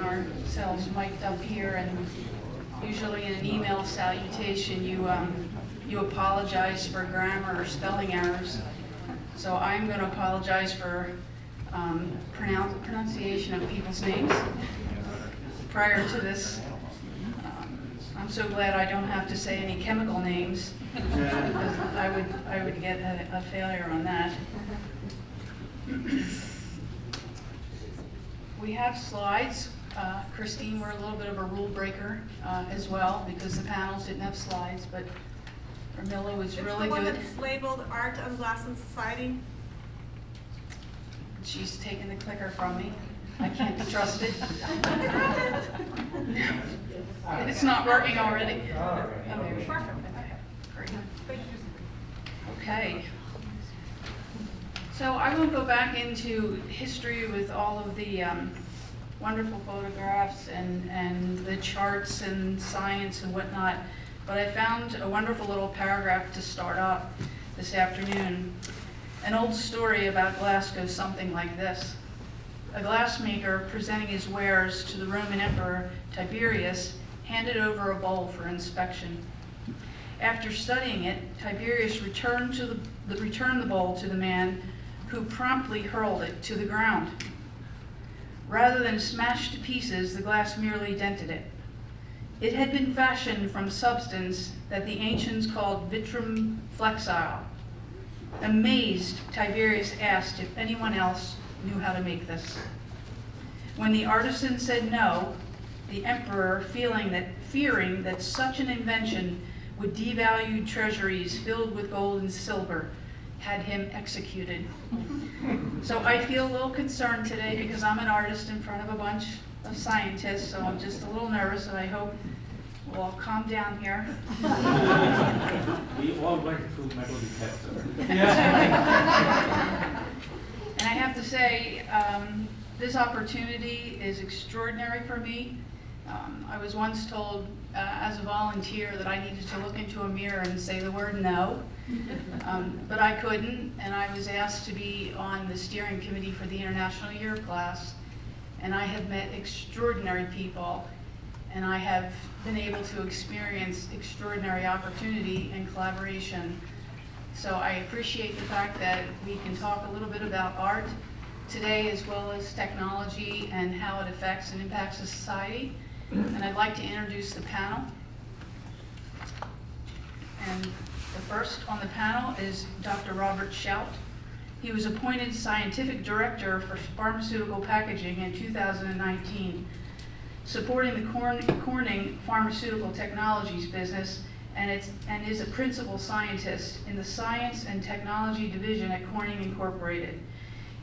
ourselves mic'd up here, and usually in an email salutation you apologize for grammar or spelling errors. So I'm going to apologize for pronunciation of people's names prior to this. I'm so glad I don't have to say any chemical names, because I would get a failure on that. We have slides. Christine, we're a little bit of a rule breaker as well, because the panels didn't have slides, but Ramilla was really It's the one good. that's labeled Art of Glass and Society. She's taken the clicker from me. I can't be trusted. It's not working already. Okay. Perfect. Great. Thank you. Okay. So I won't go back into history with all of the wonderful photographs and the charts and science and whatnot, but I found a wonderful little paragraph to start up this afternoon. An old story about glass goes something like this. A glassmaker presenting his wares to the Roman Emperor Tiberius handed over a bowl for inspection. After studying it, Tiberius returned the bowl to the man, who promptly hurled it to the ground. Rather than smash to pieces, the glass merely dented it. It had been fashioned from substance that the ancients called vitrum flexile. Amazed, Tiberius asked if anyone else knew how to make this. When the artisan said no, the emperor, fearing that such an invention would devalue treasuries filled with gold and silver, had him executed. So I feel a little concerned today because I'm an artist in front of a bunch of scientists, so I'm just a little nervous, and I hope we'll all calm down here. We all went through metal detector. And I have to say, this opportunity is extraordinary for me. I was once told as a volunteer that I needed to look into a mirror and say the word no, but I couldn't, and I was asked to be on the steering committee for the International Year class, and I have met extraordinary people, and I have been able to experience extraordinary opportunity and collaboration. So I appreciate the fact that we can talk a little bit about art today, as well as technology and how it affects and impacts the society. And I'd like to introduce the panel. And the first on the panel is Dr. Robert Shout. He was appointed Scientific Director for Pharmaceutical Packaging in 2019, supporting the Corning Pharmaceutical Technologies business, and is a Principal Scientist in the Science and Technology Division at Corning Incorporated.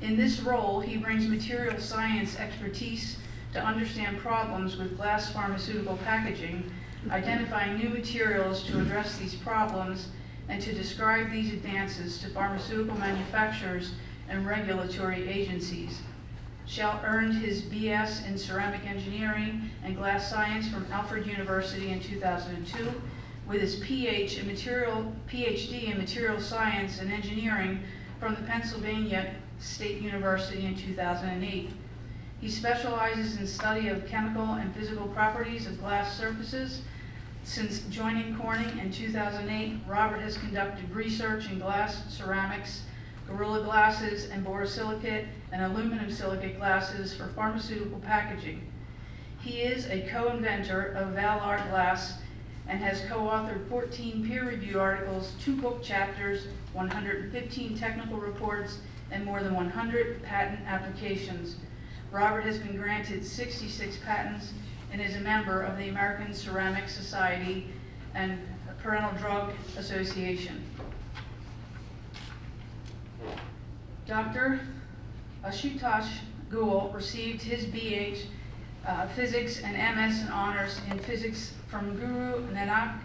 In this role, he brings material science expertise to understand problems with glass pharmaceutical packaging, identifying new materials to address these problems, and to describe these advances to pharmaceutical manufacturers and regulatory agencies. Shout earned his BS in ceramic engineering and glass science from Alfred University in 2002, with his PhD in material science and engineering from the Pennsylvania State University in 2008. He specializes in study of chemical and physical properties of glass surfaces. Since joining Corning in 2008, Robert has conducted research in glass, ceramics, Gorilla glasses, and borosilicate and aluminum silicate glasses for pharmaceutical packaging. He is a co-inventor of Valar Glass and has co-authored 14 peer-reviewed articles, 2 book chapters, 115 technical reports, and more than 100 patent applications. Robert has been granted 66 patents and is a member of the American Ceramic Society and Parental Drug Association. Dr. Ashutosh Goel received his BH Physics and MS in honors in physics from Guru Nanak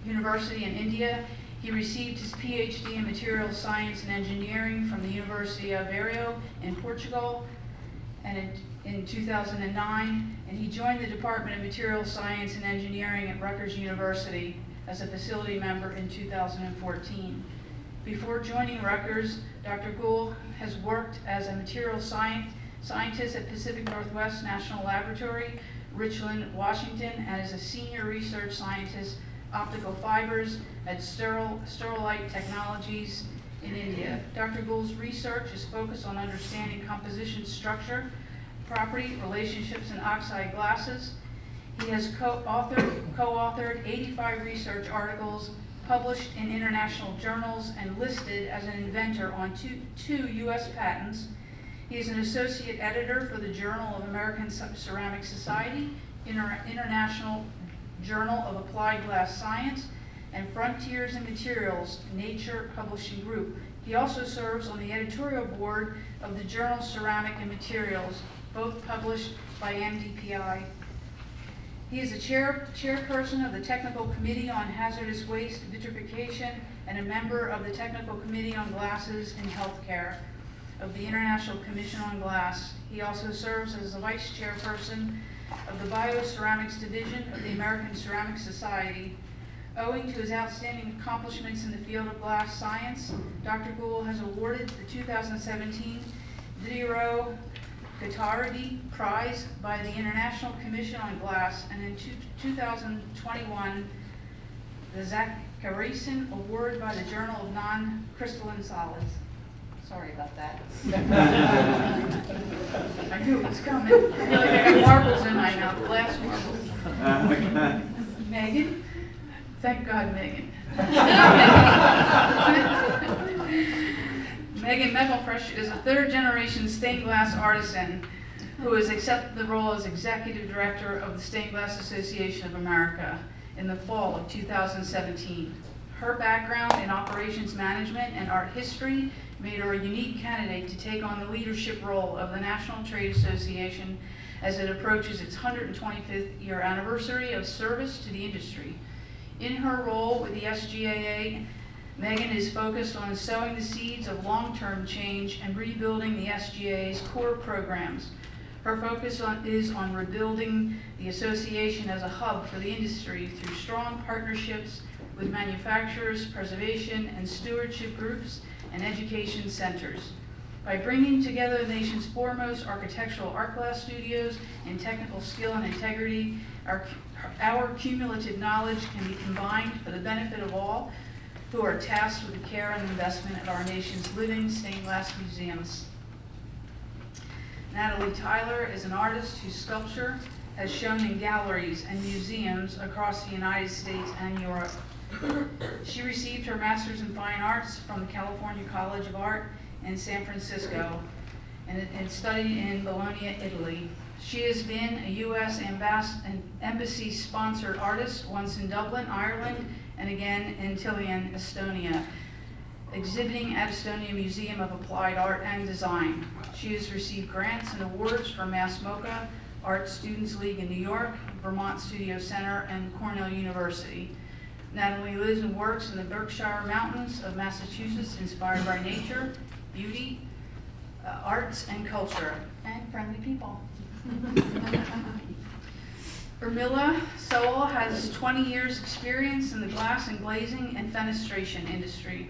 University in India. He received his PhD in materials science and engineering from the University of Aveiro in Portugal and in 2009, and he joined the Department of Materials Science and Engineering at Rutgers University as a facility member in 2014. Before joining Rutgers, Dr. Gould has worked as a materials scientist at Pacific Northwest National Laboratory, Richland, Washington, and is a senior research scientist, optical fibers at Sterilite Technologies in India. Dr. Gould's research is focused on understanding composition structure, property, relationships in oxide glasses. He has co-authored 85 research articles, published in international journals, and listed as an inventor on two U.S. patents. He is an associate editor for the Journal of American Ceramic Society, International Journal of Applied Glass Science, and Frontiers in Materials, Nature Publishing Group. He also serves on the editorial board of the journal Ceramic and Materials, both published by MDPI. He is the chairperson of the Technical Committee on Hazardous Waste Vitrification and a member of the Technical Committee on Glasses in Healthcare of the International Commission on Glass. He also serves as the vice chairperson of the Bioceramics Division of the American Ceramic Society. Owing to his outstanding accomplishments in the field of glass science, Dr. Gould has awarded the 2017 Diderot Guattari Prize by the International Commission on Glass, and in 2021, the Zachariasen Award by the Journal of Non-Crystalline Solids. Sorry about that. I knew it was coming. I feel like I got marbles in my mouth, glass marbles. Megan? Thank God, Megan. Megan Meckelfresh is a third-generation stained glass artisan who has accepted the role as Executive Director of the Stained Glass Association of America in the fall of 2017. Her background in operations management and art history made her a unique candidate to take on the leadership role of the National Trade Association as it approaches its 125th year anniversary of service to the industry. In her role with the SGAA, Megan is focused on sowing the seeds of long-term change and rebuilding the SGAA's core programs. Her focus is on rebuilding the association as a hub for the industry through strong partnerships with manufacturers, preservation and stewardship groups, and education centers. By bringing together the nation's foremost architectural art glass studios in technical skill and integrity, our cumulative knowledge can be combined for the benefit of all who are tasked with the care and investment of our nation's living stained glass museums. Natalie Tyler is an artist whose sculpture has shown in galleries and museums across the United States and Europe. She received her Master's in Fine Arts from the California College of Art in San Francisco and studied in Bologna, Italy. She has been a U.S. Embassy-sponsored artist, once in Dublin, Ireland, and again in Tallinn, Estonia, exhibiting at Estonia Museum of Applied Art and Design. She has received grants and awards from Mass MoCA, Art Students League in New York, Vermont Studio Center, and Cornell University. Natalie lives and works in the Berkshire Mountains of Massachusetts, inspired by nature, beauty, arts, and culture, and friendly people. Urmila Sowell has 20 years experience in the glass and glazing and fenestration industry.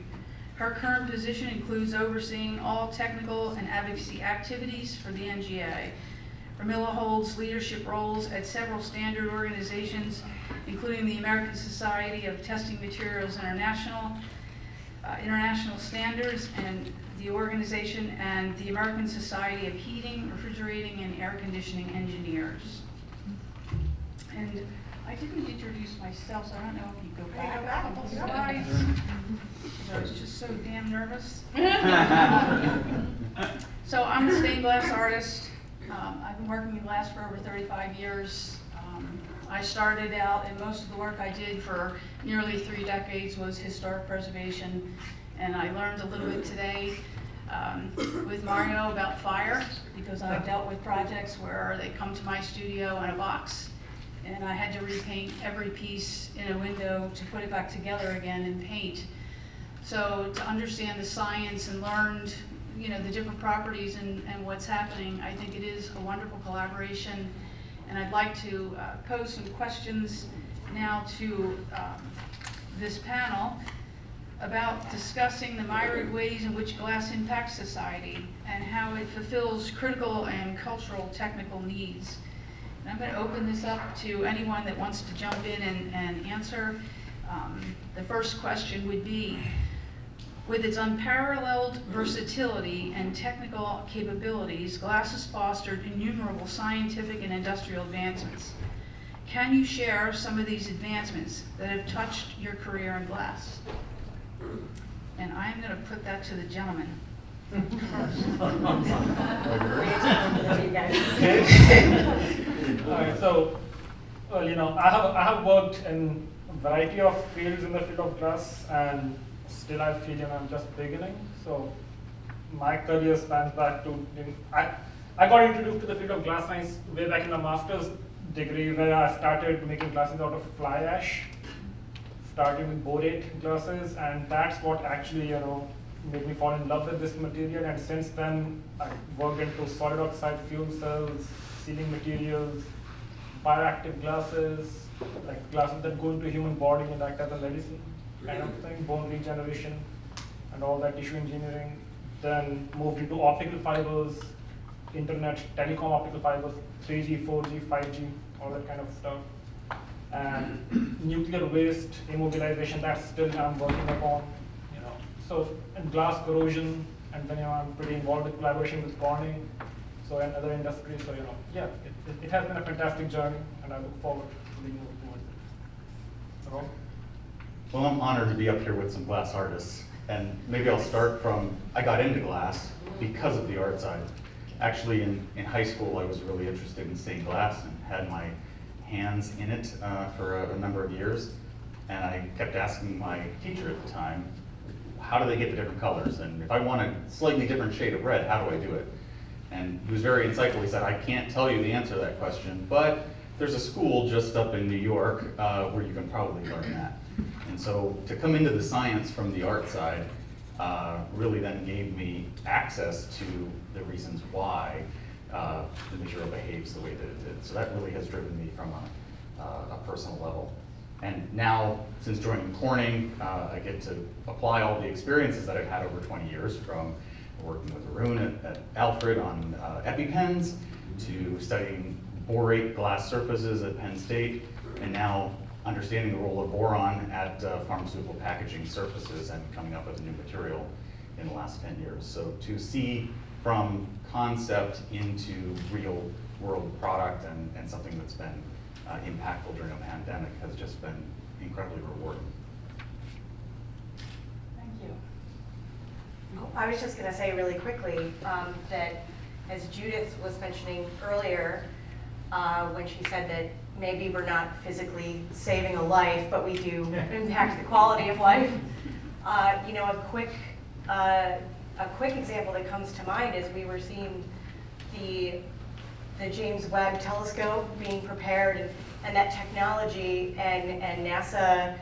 Her current position includes overseeing all technical and advocacy activities for the NGA. Urmila holds leadership roles at several standard organizations, including the American Society of Testing Materials International Standards, and the organization, and the American Society of Heating, Refrigerating, and Air Conditioning Engineers. And I didn't introduce myself, so I don't know if you go back a couple slides. I was just so damn nervous. So I'm a stained glass artist. I've been working in glass for over 35 years. I started out, and most of the work I did for nearly 3 decades was historic preservation. And I learned a little bit today with Mario about fire, because I've dealt with projects where they come to my studio in a box, and I had to repaint every piece in a window to put it back together again in paint. So to understand the science and learn, the different properties and what's happening, I think it is a wonderful collaboration. And I'd like to pose some questions now to this panel. about discussing the myriad ways in which glass impacts society and how it fulfills critical and cultural technical needs. And I'm going to open this up to anyone that wants to jump in and answer. The first question would be, with its unparalleled versatility and technical capabilities, glass has fostered innumerable scientific and industrial advancements. Can you share some of these advancements that have touched your career in glass? And I'm going to put that to the gentleman. Alright, so, I have worked in a variety of fields in the field of glass, and still I feel I'm just beginning. So my career spans back to, I got introduced to the field of glass science way back in the master's degree, where I started making glasses out of fly ash, starting with borate glasses, and that's what actually made me fall in love with this material. And since then, I worked into solid oxide fuel cells, sealing materials, bioactive glasses, like glasses that go into human body and act as a medicine kind of thing, bone regeneration, and all that tissue engineering. Then moved into optical fibers, internet, telecom optical fibers, 3G, 4G, 5G, all that kind of stuff. And nuclear waste immobilization, that's still I'm working upon. So, and glass corrosion, and then I'm pretty involved with collaboration with Corning, so and other industries. So yeah, it has been a fantastic journey, and I look forward to being moving towards it. Hello? Well, I'm honored to be up here with some glass artists, and maybe I'll start from, I got into glass because of the art side. Actually, in high school, I was really interested in stained glass and had my hands in it for a number of years, and I kept asking my teacher at the time, how do they get the different colors? And if I want a slightly different shade of red, how do I do it? And he was very insightful. He said, I can't tell you the answer to that question, but there's a school just up in New York where you can probably learn that. And so to come into the science from the art side really then gave me access to the reasons why the material behaves the way that it did. So that really has driven me from a personal level. And now, since joining Corning, I get to apply all the experiences that I've had over 20 years, from working with Arun at Alfred on EpiPens, to studying borate glass surfaces at Penn State, and now understanding the role of boron at pharmaceutical packaging surfaces and coming up with a new material in the last 10 years. So to see from concept into real world product and something that's been impactful during a pandemic has just been incredibly rewarding. Thank you. I was just going to say really quickly that, as Judith was mentioning earlier, when she said that maybe we're not physically saving a life, but we do impact the quality of life. A quick example that comes to mind is we were seeing the James Webb telescope being prepared, and that technology, and NASA,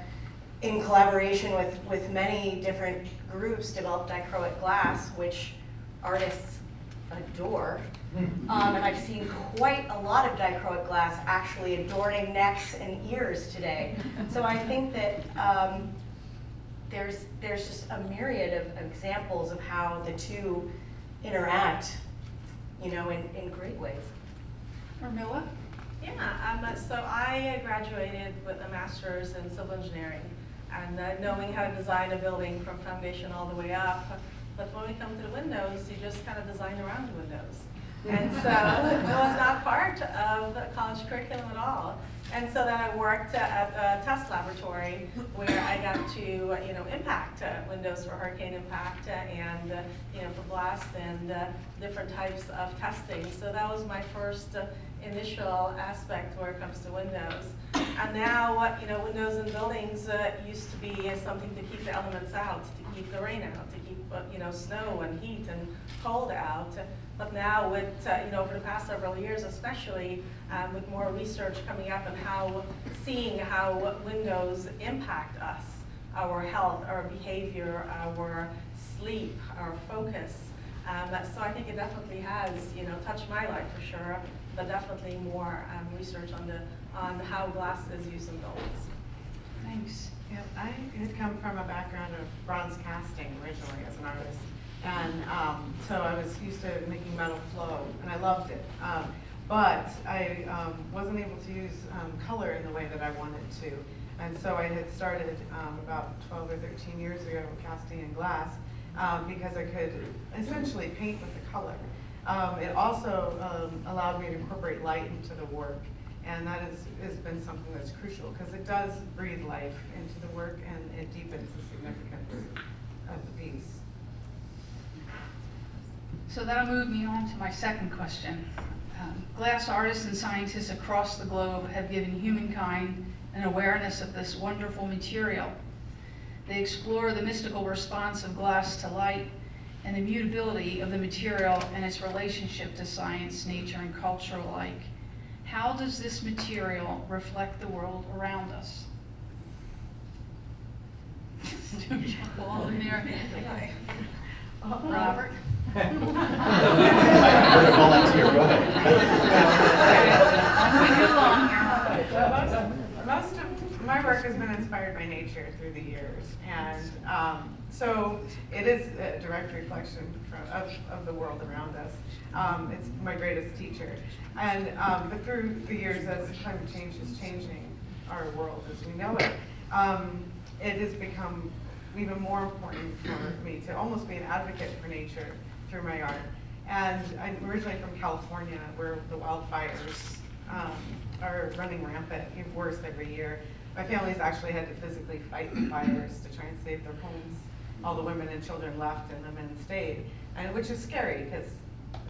in collaboration with many different groups, developed dichroic glass, which artists adore. And I've seen quite a lot of dichroic glass actually adorning necks and ears today. So I think that there's just a myriad of examples of how the two interact, in great ways. Urmila? Yeah, so I graduated with a master's in civil engineering, and knowing how to design a building from foundation all the way up. But when we come to the windows, you just kind of design around the windows. And so it was not part of the college curriculum at all. And so then I worked at a test laboratory where I got to, impact windows for hurricane impact and, for blast and different types of testing. So that was my first initial aspect where it comes to windows. And now, windows in buildings used to be something to keep the elements out, to keep the rain out, to keep, snow and heat and cold out. But now with, over the past several years especially, with more research coming up and seeing how windows impact us, our health, our behavior, our sleep, our focus. So I think it definitely has, touched my life for sure, but definitely more research on how glass is used in buildings. Thanks. Yeah, I had come from a background of bronze casting originally as an artist. And so I was used to making metal flow, and I loved it. But I wasn't able to use color in the way that I wanted to. And so I had started about 12 or 13 years ago casting in glass because I could essentially paint with the color. It also allowed me to incorporate light into the work. And that has been something that's crucial because it does breathe life into the work and it deepens the significance of the piece. So that'll move me on to my second question. Glass artists and scientists across the globe have given humankind an awareness of this wonderful material. They explore the mystical response of glass to light and the mutability of the material and its relationship to science, nature, and culture alike. How does this material reflect the world around us? All in there. Robert? I heard a volunteer, go ahead. Most of my work has been inspired by nature through the years, and so it is a direct reflection of the world around us. It's my greatest teacher, and but through the years, as climate change is changing our world as we know it, it has become even more important for me to almost be an advocate for nature through my art. And I'm originally from California, where the wildfires are running rampant, get worse every year. My family's actually had to physically fight the fires to try and save their homes. All the women and children left and the men stayed, and which is scary because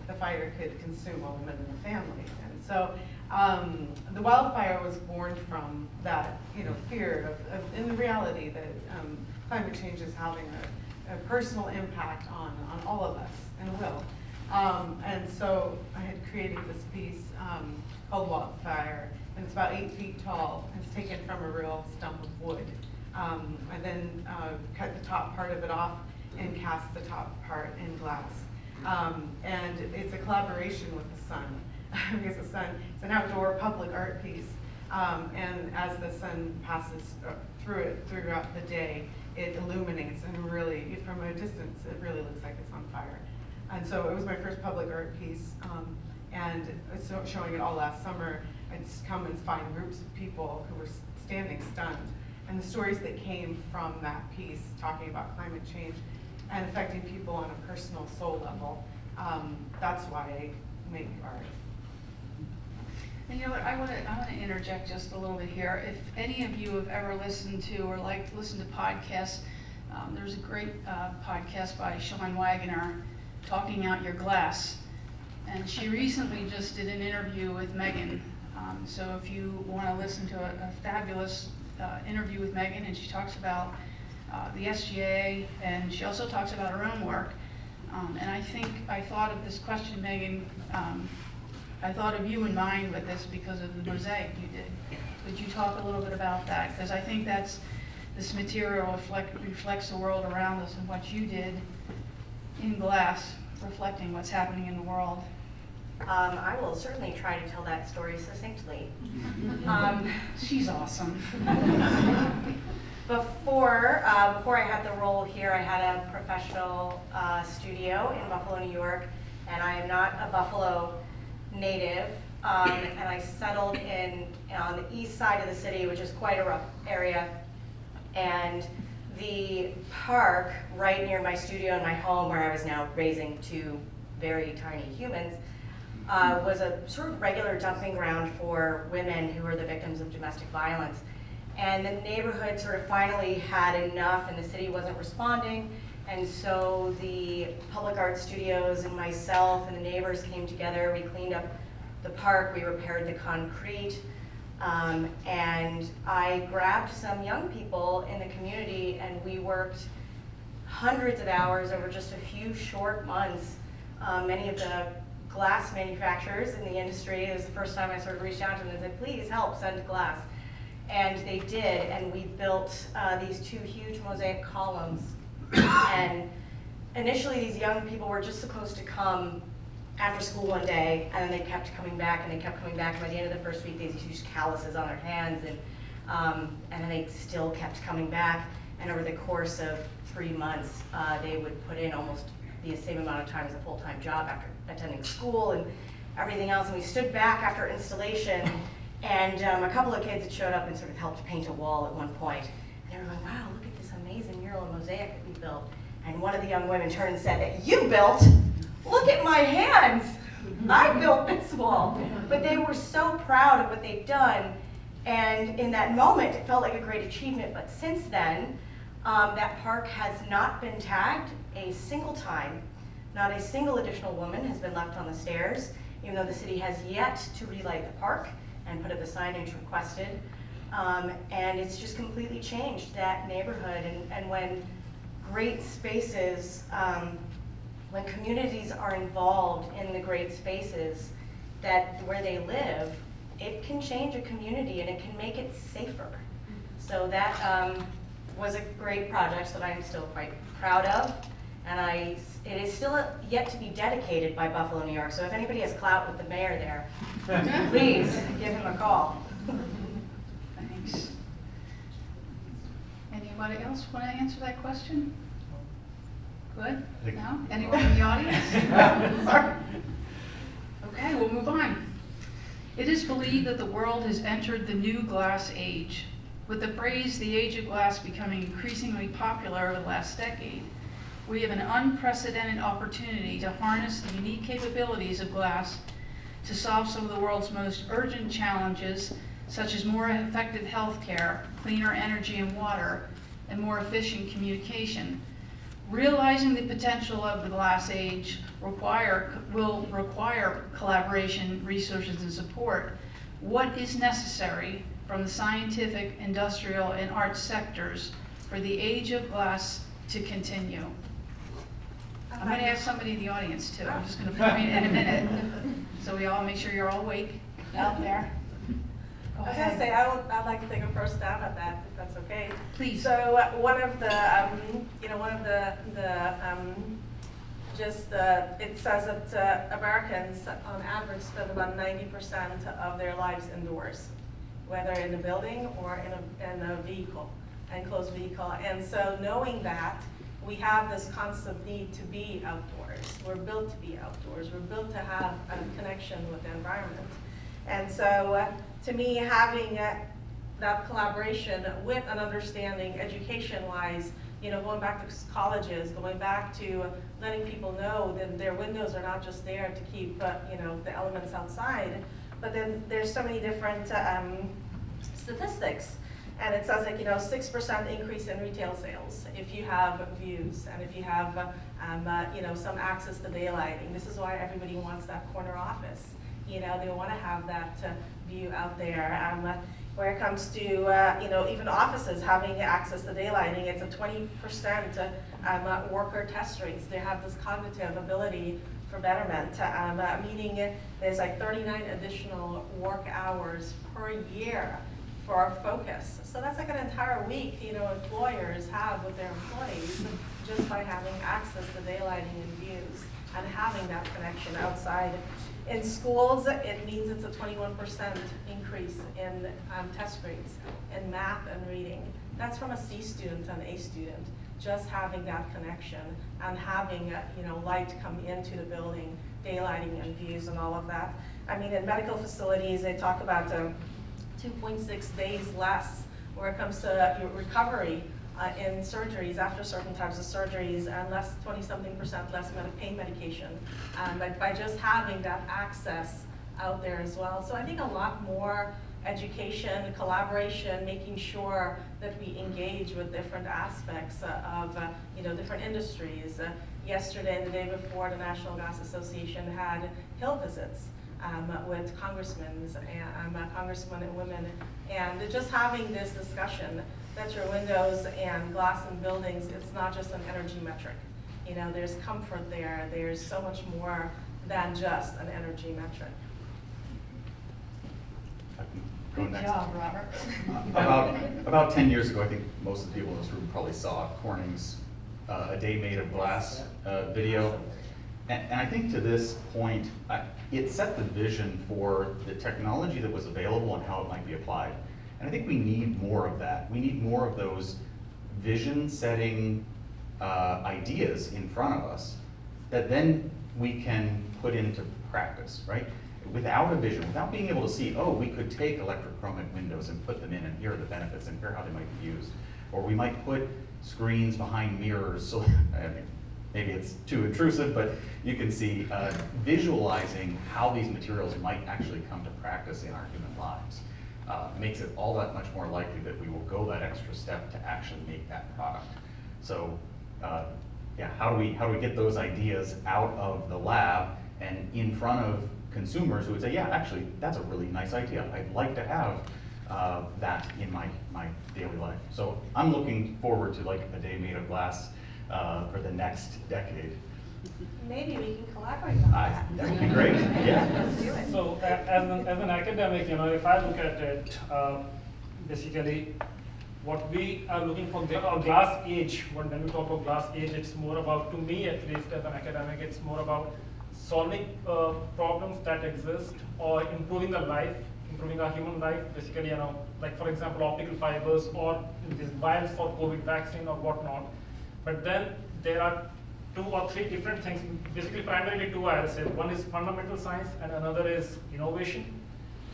the fire could consume all the men in the family. And so the wildfire was born from that, fear of in the reality that climate change is having a personal impact on all of us, and will. And so I had created this piece called Wildfire, and it's about 8 feet tall. It's taken from a real stump of wood. I then cut the top part of it off and cast the top part in glass. And it's a collaboration with the sun, because the sun, it's an outdoor public art piece. And as the sun passes through it throughout the day, it illuminates, and really, from a distance, it really looks like it's on fire. And so it was my first public art piece, and it's showing it all last summer. I just come and find groups of people who were standing stunned, and the stories that came from that piece, talking about climate change and affecting people on a personal soul level. That's why I make art. And you know what, I want to interject just a little bit here. If any of you have ever listened to or like to listen to podcasts, there's a great podcast by Sean Wagner, Talking Out Your Glass. And she recently just did an interview with Megan. So if you want to listen to a fabulous interview with Megan, and she talks about the SGA, and she also talks about her own work. And I thought of this question, Megan, I thought of you in mind with this because of the mosaic you did. Would you talk a little bit about that? Because I think this material reflects the world around us, and what you did in glass, reflecting what's happening in the world. I will certainly try to tell that story succinctly. She's awesome. Before I had the role here, I had a professional studio in Buffalo, New York, and I am not a Buffalo native, and I settled on the east side of the city, which is quite a rough area, and the park right near my studio and my home, where I was now raising 2 very tiny humans, was a sort of regular dumping ground for women who were the victims of domestic violence. And the neighborhood sort of finally had enough, and the city wasn't responding, and so the public art studios and myself and the neighbors came together. We cleaned up the park, we repaired the concrete, and I grabbed some young people in the community, and we worked hundreds of hours over just a few short months. Many of the glass manufacturers in the industry, it was the first time I sort of reached out to them and said, please help send glass. And they did, and we built these 2 huge mosaic columns. And initially these young people were just supposed to come after school one day, and then they kept coming back, and they kept coming back, and by the end of the first week, they had these huge calluses on their hands, and And then they still kept coming back. And over the course of 3 months, they would put in almost the same amount of time as a full-time job after attending school and everything else. And we stood back after installation, and a couple of kids had showed up and sort of helped paint a wall at one point. And they were going, wow, look at this amazing mural and mosaic that we built. And one of the young women turned and said, that you built? Look at my hands. I built this wall. But they were so proud of what they'd done. And in that moment, it felt like a great achievement. But since then, that park has not been tagged a single time. Not a single additional woman has been left on the stairs, even though the city has yet to relight the park and put up the signage requested. And it's just completely changed that neighborhood. And when great spaces, when communities are involved in the great spaces where they live, it can change a community and it can make it safer. So that was a great project that I'm still quite proud of. And it is still yet to be dedicated by Buffalo, New York. So if anybody has clout with the mayor there, please give him a call. Thanks. Anybody else want to answer that question? Good? No? Anyone in the audience? Sorry. Okay, we'll move on. It is believed that the world has entered the new glass age. With the phrase, the age of glass, becoming increasingly popular over the last decade, we have an unprecedented opportunity to harness the unique capabilities of glass to solve some of the world's most urgent challenges, such as more effective healthcare, cleaner energy and water, and more efficient communication. Realizing the potential of the glass age will require collaboration, resources, and support. What is necessary from the scientific, industrial, and arts sectors for the age of glass to continue? I'm going to ask somebody in the audience too. I'm just going to point in a minute, so we all make sure you're all awake out there. Go I was gonna ahead. say, I'd like to take a first stab at that, if that's okay. Please. So one of the, it says that Americans on average spend about 90% of their lives indoors, whether in a building or in a vehicle, enclosed vehicle. And so knowing that, we have this constant need to be outdoors. We're built to be outdoors. We're built to have a connection with the environment. And so to me, having that collaboration with an understanding education-wise, going back to colleges, going back to letting people know that their windows are not just there to keep the elements outside, but then there's so many different statistics. And it says 6% increase in retail sales if you have views and if you have some access to daylighting. This is why everybody wants that corner office. They want to have that view out there. Where it comes to even offices having access to daylighting, it's a 20% worker test rates. They have this cognitive ability for betterment, meaning there's like 39 additional work hours per year for our focus. So that's like an entire week, employers have with their employees just by having access to daylighting and views and having that connection outside. In schools, it means it's a 21% increase in test grades in math and reading. That's from a C student to an A student, just having that connection and having light come into the building, daylighting and views and all of that. I mean, in medical facilities, they talk about 2.6 days less where it comes to your recovery in surgeries, after certain types of surgeries, and 20-something% less pain medication, but by just having that access out there as well. So I think a lot more education, collaboration, making sure that we engage with different aspects of different industries. Yesterday and the day before, the National Gas Association had Hill visits with congressmen and women, and just having this discussion that your windows and glass in buildings, it's not just an energy metric. There's comfort there. There's so much more than just an energy metric. I can go Good next. job, Robert. About 10 years ago, I think most of the people in this room probably saw Corning's A Day Made of Glass video. And I think to this point, it set the vision for the technology that was available and how it might be applied. And I think we need more of that. We need more of those vision-setting ideas in front of us that then we can put into practice, right? Without a vision, without being able to see, oh, we could take electrochromic windows and put them in, and here are the benefits, and here are how they might be used. Or we might put screens behind mirrors, so I mean, maybe it's too intrusive, but you can see visualizing how these materials might actually come to practice in our human lives. Makes it all that much more likely that we will go that extra step to actually make that product. So, yeah, how do we get those ideas out of the lab and in front of consumers who would say, yeah, actually, that's a really nice idea. I'd like to have that in my daily life. So I'm looking forward to like a day made of glass for the next decade. Maybe we can collaborate on that. That would be great, yeah. Let's do it. So as an academic, if I look at it, basically what we are looking for, glass age, when we talk about glass age, it's more about, to me at least as an academic, it's more about solving problems that exist or improving the life, improving our human life, basically, like for example, optical fibers or these vials for COVID vaccine or whatnot. But then there are 2 or 3 different things, basically primarily 2 I'll say. One is fundamental science and another is innovation.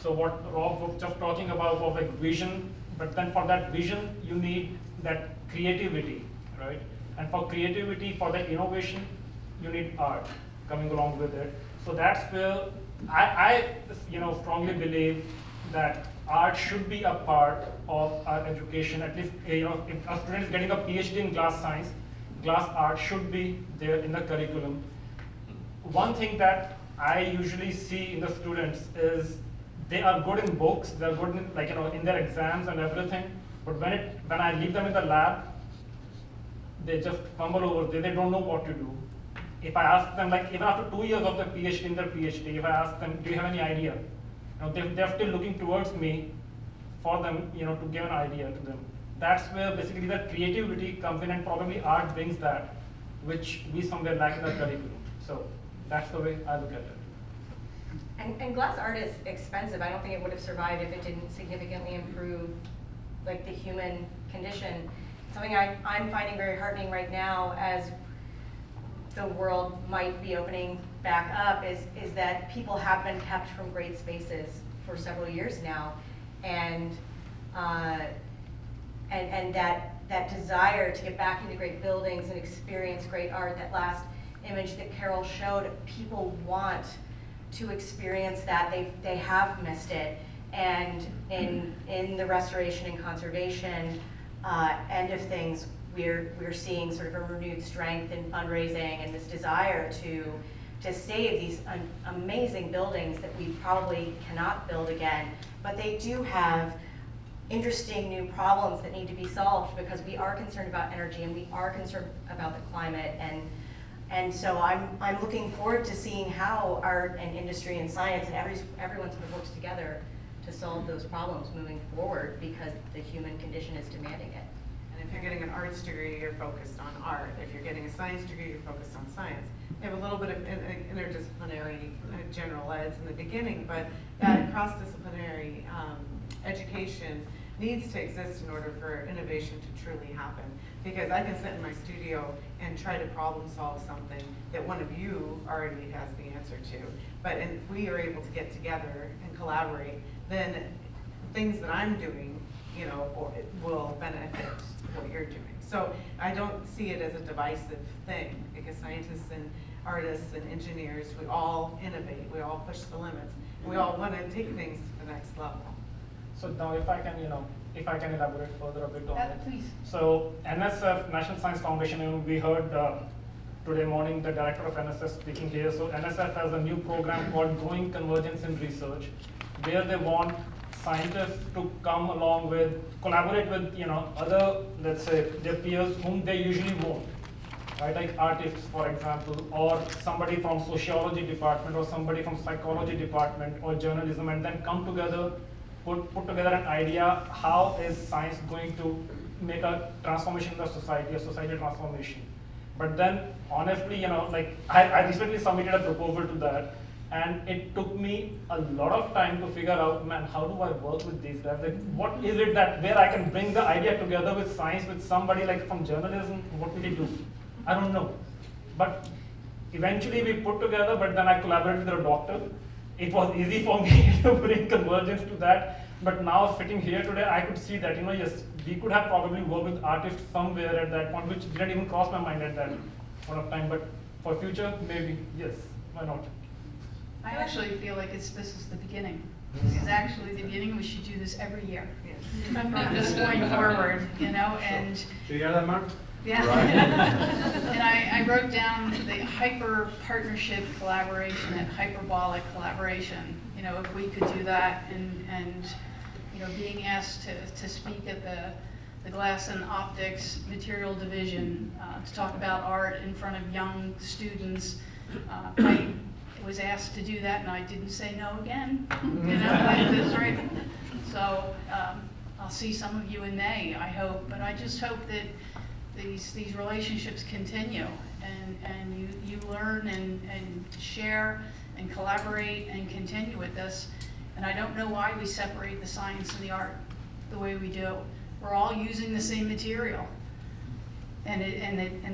So what Rob was just talking about was like vision, but then for that vision, you need that creativity, right? And for creativity, for that innovation, you need art coming along with it. So that's where I strongly believe that art should be a part of our education. At least, if a student is getting a PhD in glass science, glass art should be there in the curriculum. One thing that I usually see in the students is they are good in books, they're good in, in their exams and everything, but when I leave them in the lab, they just fumble over, they don't know what to do. If I ask them, like even after 2 years of their PhD in their PhD, if I ask them, do you have any idea? They're still looking towards me for them, to give an idea to them. That's where basically the creativity comes in, and probably art brings that, which we somewhere lack in the curriculum. So that's the way I look at it. And glass art is expensive. I don't think it would have survived if it didn't significantly improve like the human condition. Something I'm finding very heartening right now as the world might be opening back up is that people have been kept from great spaces for several years now. And that desire to get back into great buildings and experience great art, that last image that Carol showed, people want to experience that. They have missed it. And in the restoration and conservation end of things, we're seeing sort of a renewed strength in fundraising and this desire to save these amazing buildings that we probably cannot build again. But they do have interesting new problems that need to be solved because we are concerned about energy and we are concerned about the climate. And so I'm looking forward to seeing how art and industry and science and everyone sort of works together to solve those problems moving forward because the human condition is demanding it. And if you're getting an arts degree, you're focused on art. If you're getting a science degree, you're focused on science. They have a little bit of interdisciplinary general eds in the beginning, but that cross-disciplinary education needs to exist in order for innovation to truly happen. Because I can sit in my studio and try to problem solve something that one of you already has the answer to. But if we are able to get together and collaborate, then things that I'm doing, will benefit what you're doing. So I don't see it as a divisive thing because scientists and artists and engineers, we all innovate, we all push the limits, we all want to take things to the next level. So now if I can elaborate further a bit on it. Please. So NSF, National Science Foundation, we heard today morning the director of NSF speaking here. So NSF has a new program called Growing Convergence in Research, where they want scientists to come along with, collaborate with, other, let's say, their peers whom they usually won't, right? Like artists, for example, or somebody from sociology department, or somebody from psychology department, or journalism, and then come together, put together an idea, how is science going to make a transformation in the society, a societal transformation. But then, honestly, I recently submitted a proposal to that, And it took me a lot of time to figure out, man, how do I work with these guys? Like, what is it that where I can bring the idea together with science, with somebody like from journalism? What will he do? I don't know. But eventually we put together, but then I collaborated with a doctor. It was easy for me to bring convergence to that. But now sitting here today, I could see that, yes, we could have probably worked with artists somewhere at that point, which didn't even cross my mind at that point of time. But for future, maybe, yes, why not? I actually feel like this is the beginning. This is actually the beginning. We should do this every year. From this point forward, and So you hear that, Mark? yeah. And I wrote down the hyper partnership collaboration and hyperbolic collaboration. If we could do that, and being asked to speak at the Glass and Optics Material Division to talk about art in front of young students. I was asked to do that, and I didn't say no again. That's right. So I'll see some of you in May, I hope. But I just hope that these relationships continue, and you learn and share and collaborate and continue with this. And I don't know why we separate the science and the art the way we do. We're all using the same material. And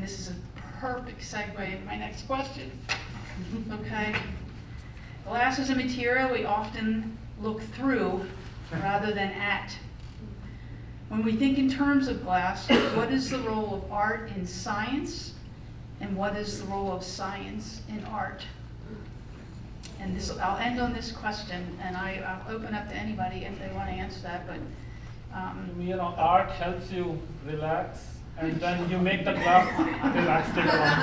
this is a perfect segue into my next question. Okay. Glass is a material we often look through rather than at. When we think in terms of glass, what is the role of art in science, and what is the role of science in art? And I'll end on this question, and I'll open up to anybody if they want to answer that. But art helps you relax, and then you make the glass relax later on.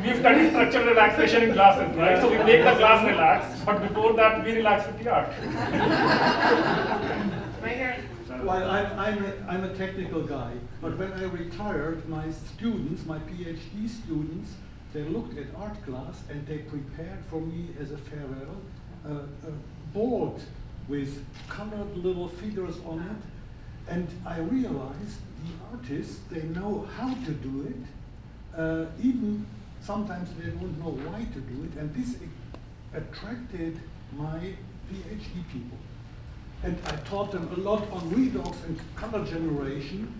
We study structural relaxation in glasses, right? So we make the glass relax, but before that, we relax with the art. right here. Well, I'm a technical guy, but when I retired, my students, my PhD students, they looked at art class and they prepared for me as a farewell a board with colored little figures on it, and I realized the artists, they know how to do it, even sometimes they don't know why to do it, and this attracted my PhD people. And I taught them a lot on redox and color generation,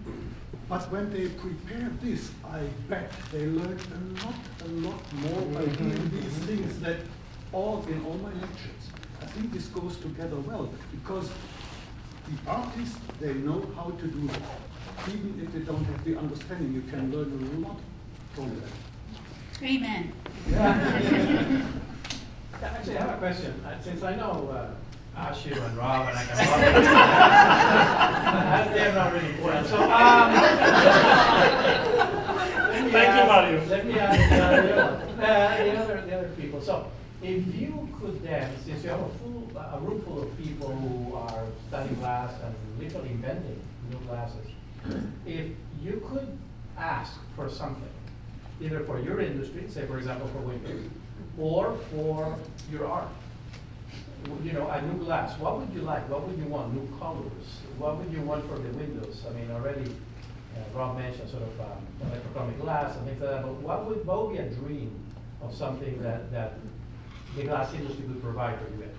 but when they prepared this, I bet they learned a lot more by doing these things that in all my lectures. I think this goes together well, because the artists, they know how to do that. Even if they don't have the understanding, you can learn a lot from them. Amen. Yeah, actually, I have a question. Since I know Ashu and Rob, and I can probably they're not really important. So, Thank you, Mario. Let me ask the other people. So, if you could then, since you have a room full of people who are studying glass and literally inventing new glasses, if you could ask for something, either for your industry, say for example for windows, or for your art, a new glass, what would you like? What would you want? New colors? What would you want for the windows? I mean, already Rob mentioned sort of electrochromic glass and things like that, but what would be a dream of something that the glass industry would provide for you guys?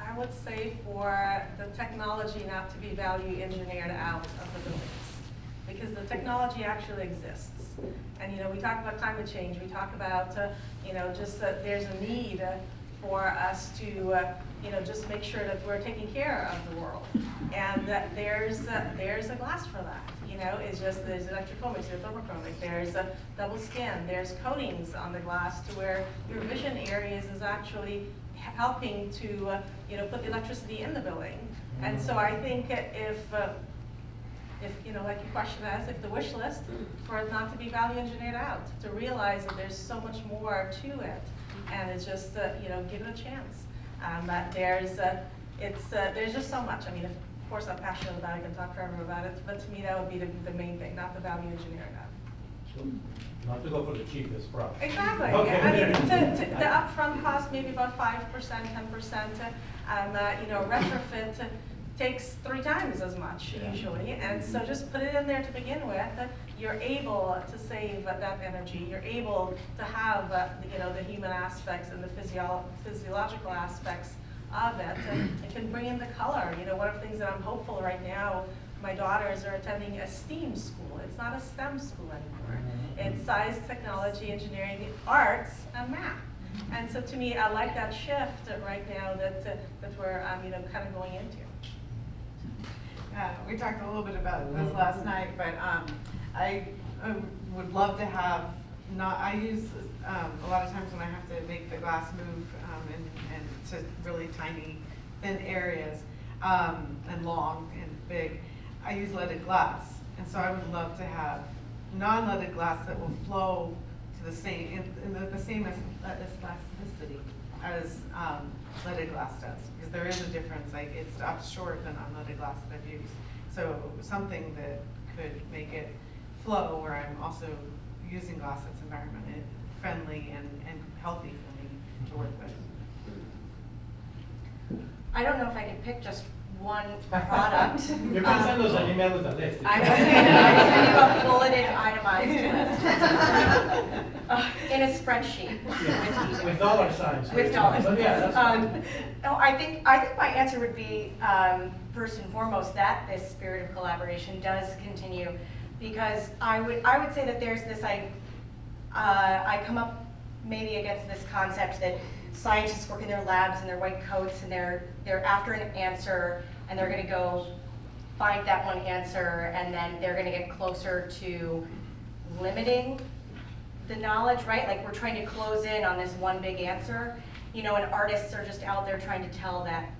I would say for the technology not to be value engineered out of the buildings, because the technology actually exists. And we talk about climate change. We talk about just that there's a need for us to just make sure that we're taking care of the world, and that there's a glass for that. It's just there's electrochromics, there's thermochromic, there's a double skin, there's coatings on the glass to where your vision areas is actually helping to put electricity in the building. And so I think if like your question asked, if the wish list for it not to be value engineered out, to realize that there's so much more to it, and it's just give it a chance. That there's just so much. I mean, of course, I'm passionate about it. I can talk forever about it, but to me, that would be the main thing, not the value engineering out. So, not to go for the cheapest product. Exactly. Okay. I mean, the upfront cost maybe about 5%, 10%. Retrofit takes 3 times as much usually, and so just put it in there to begin with. you're able to save that energy. You're able to have the human aspects and the physiological aspects of it, and it can bring in the color. One of the things that I'm hopeful right now, my daughters are attending a STEAM school. It's not a STEM school anymore. It's science, technology, engineering, arts, and math. And so to me, I like that shift right now that we're kind of going into. We talked a little bit about this last night, but I would love to have I use a lot of times when I have to make the glass move and to really tiny, thin areas and long and big, I use leaded glass. And so I would love to have non-leaded glass that will flow to the same, the same elasticity as leaded glass does, because there is a difference. Like, it stops short than unleaded glass that I've used. So something that could make it flow, where I'm also using glass that's environment friendly and healthy for me to work with. I don't know if I could pick just one product. You can send us an email with a list. I will send you a bulleted, itemized list in a spreadsheet. Yeah, with dollar signs. With dollars. But yeah, that's fine. No, I think my answer would be first and foremost that this spirit of collaboration does continue, because I would say that there's this I come up maybe against this concept that scientists work in their labs in their white coats and they're after an answer, and they're going to go find that one answer, and then they're going to get closer to limiting the knowledge, right? Like, we're trying to close in on this one big answer, and artists are just out there trying to tell that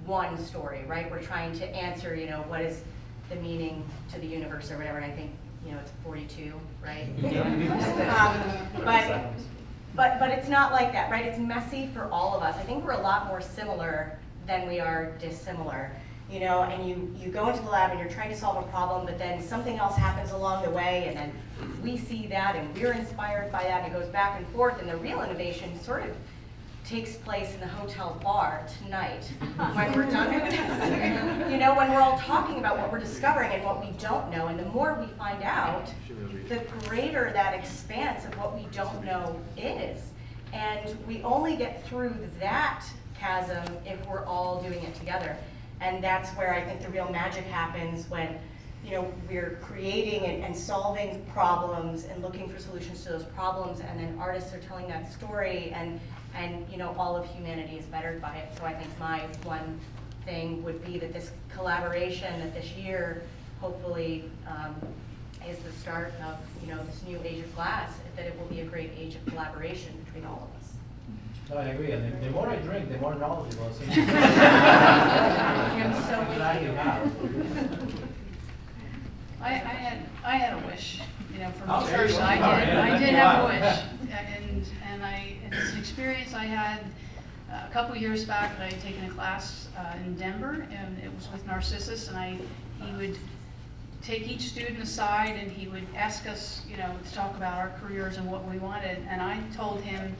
one story, right? We're trying to answer, what is the meaning to the universe or whatever, and I think, it's 42, right? But it's not like that, right? It's messy for all of us. I think we're a lot more similar than we are dissimilar, and you go into the lab and you're trying to solve a problem, but then something else happens along the way, and then we see that and we're inspired by that, and it goes back and forth, and the real innovation sort of takes place in the hotel bar tonight when we're done with this. When we're all talking about what we're discovering and what we don't know, and the more we find out, the greater that expanse of what we don't know is. And we only get through that chasm if we're all doing it together. And that's where I think the real magic happens, when we're creating and solving problems and looking for solutions to those problems, and then artists are telling that story, and all of humanity is bettered by it. So I think my one thing would be that this collaboration, that this year hopefully is the start of this new age of glass, that it will be a great age of collaboration between all of us. No, I agree, and the more I drink, the more knowledgeable it seems. I'm so with Glad you you. have. I had a wish, from Oh, the there you church. go. I did Wow. have a wish, and it's an experience I had a couple years back. I had taken a class in Denver, and it was with Narcissus, and he would take each student aside, and he would ask us, to talk about our careers and what we wanted. And I told him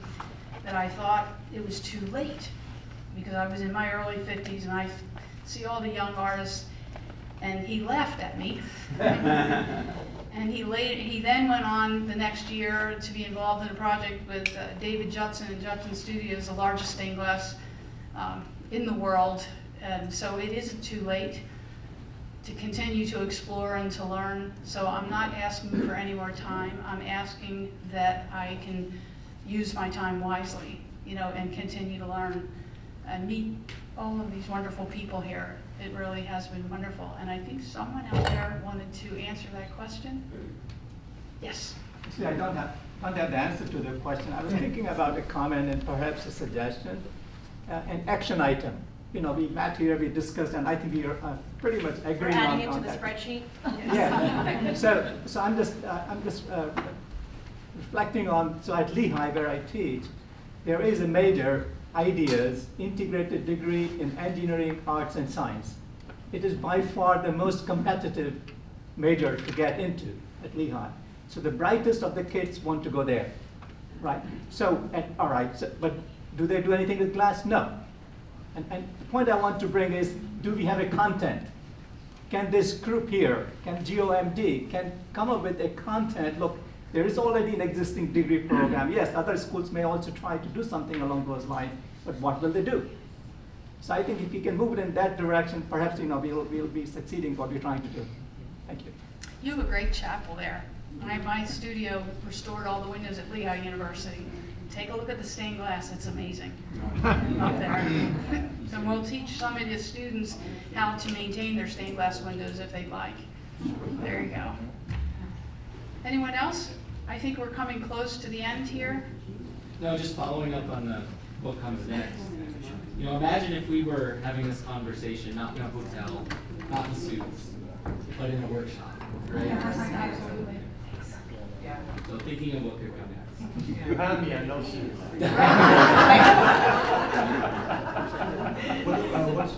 that I thought it was too late, because I was in my early 50s, and I see all the young artists, and he laughed at me. And he then went on the next year to be involved in a project with David Judson and Judson Studios, the largest stained glass in the world. And so it isn't too late to continue to explore and to learn. So I'm not asking for any more time. I'm asking that I can use my time wisely, and continue to learn and meet all of these wonderful people here. It really has been wonderful. And I think someone out there wanted to answer that question. Yes. See, I don't have the answer to the question. I was thinking about a comment and perhaps a suggestion, an action item. We met here, we discussed, and I think we are pretty much We're agreeing adding it on to the that. spreadsheet? Yeah. So I'm just reflecting on. So at Lehigh, where I teach, there is a major ideas integrated degree in engineering, arts, and science. It is by far the most competitive major to get into at Lehigh. So the brightest of the kids want to go there, right? All right, but do they do anything with glass? No. And the point I want to bring is, do we have a content? Can this group here, can GOMD, can come up with a content, look, there is already an existing degree program. Yes, other schools may also try to do something along those lines, but what will they do? So I think if we can move it in that direction, perhaps we'll be succeeding what we're trying to do. Thank you. You have a great chapel there. My studio restored all the windows at Lehigh University. Take a look at the stained glass, it's amazing up there. And we'll teach some of the students how to maintain their stained glass windows if they like. There you go. Anyone else? I think we're coming close to the end here. No, just following up on what comes next. You know, imagine if we were having this conversation, not in a hotel, not in suits, but in a workshop, right? Absolutely. Yeah. So thinking of what could come next. You had me, I know you.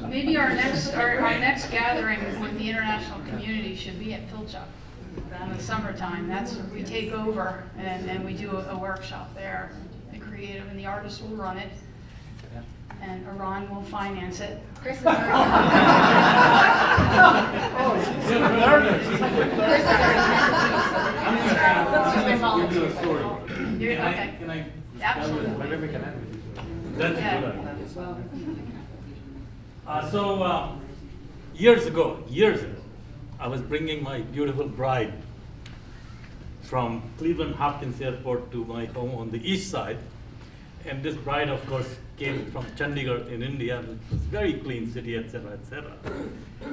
Maybe our next gathering with the international community should be at Pilchuck in the summertime. We take over and we do a workshop there. The creative and the artists will run it, and Iran will finance it. Chris is already okay. Can I? Absolutely. Maybe we can end with you. That's Yeah. good. So years ago, I was bringing my beautiful bride from Cleveland Hopkins Airport to my home on the east side. And this bride, of course, came from Chandigarh in India, which was a very clean city, etc., etc.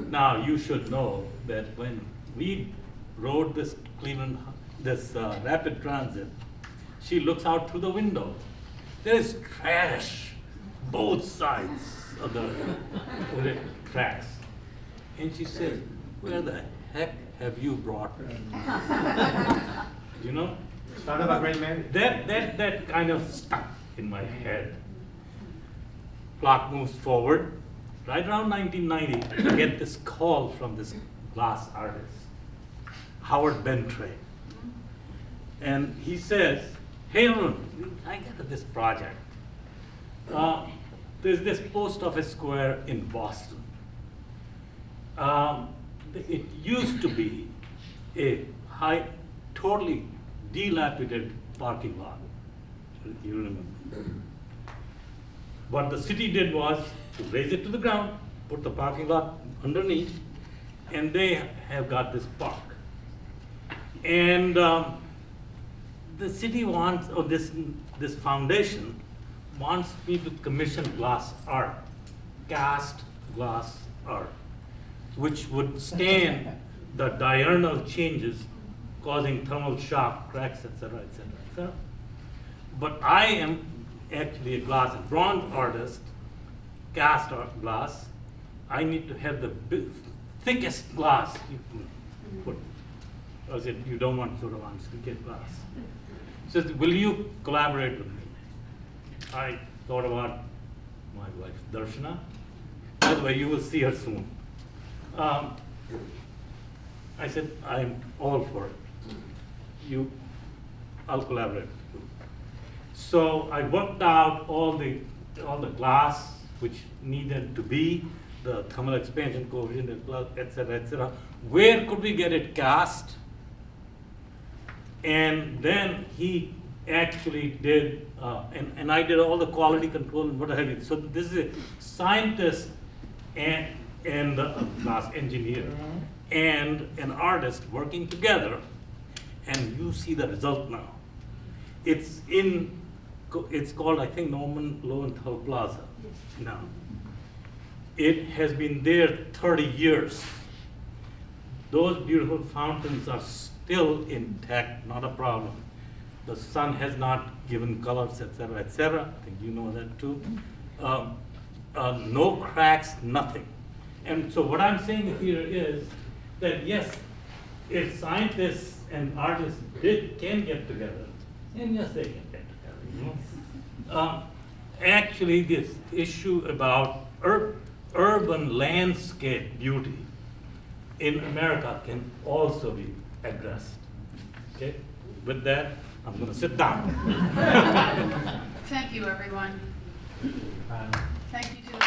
Now, you should know that when we rode this rapid transit, she looks out through the window. There is trash, both sides of the tracks. And she says, where the heck have you brought me? You know? Start of a great man. That kind of stuck in my head. Clock moves forward. Right around 1990, I get this call from this glass artist, Howard Bentray. And he says, hey Arun, I got this project. There's this post office square in Boston. It used to be a totally dilapidated parking lot. You remember. What the city did was to raise it to the ground, put the parking lot underneath, and they have got this park. And the city wants, or this foundation wants me to commission glass art, cast glass art, which would stand the diurnal changes causing thermal shock, cracks, etc., etc., etc. But I am actually a bronze artist, cast art glass. I need to have the thickest glass you can put. I said, you don't want sort of unscripted glass. He says, will you collaborate with me? I thought about my wife, Darshana. By the way, you will see her soon. I said, I'm all for it. I'll collaborate with you. So I worked out all the glass which needed to be, the thermal expansion coefficient, et cetera, where could we get it cast? And then he actually did, and I did all the quality control and what have you. So this is a scientist and a glass engineer and an artist working together, and you see the result now. It's called, I think, Norman Lowenthal Plaza now. It has been there 30 years. Those beautiful fountains are still intact, not a problem. The sun has not given colors, etc., etc. I think you know that too. No cracks, nothing. And so what I'm saying here is that yes, if scientists and artists can get together, and yes, they can get together. You know? Actually, this issue about urban landscape beauty in America can also be addressed. Okay? With that, I'm going to sit down. Thank you, everyone. And Thank you to the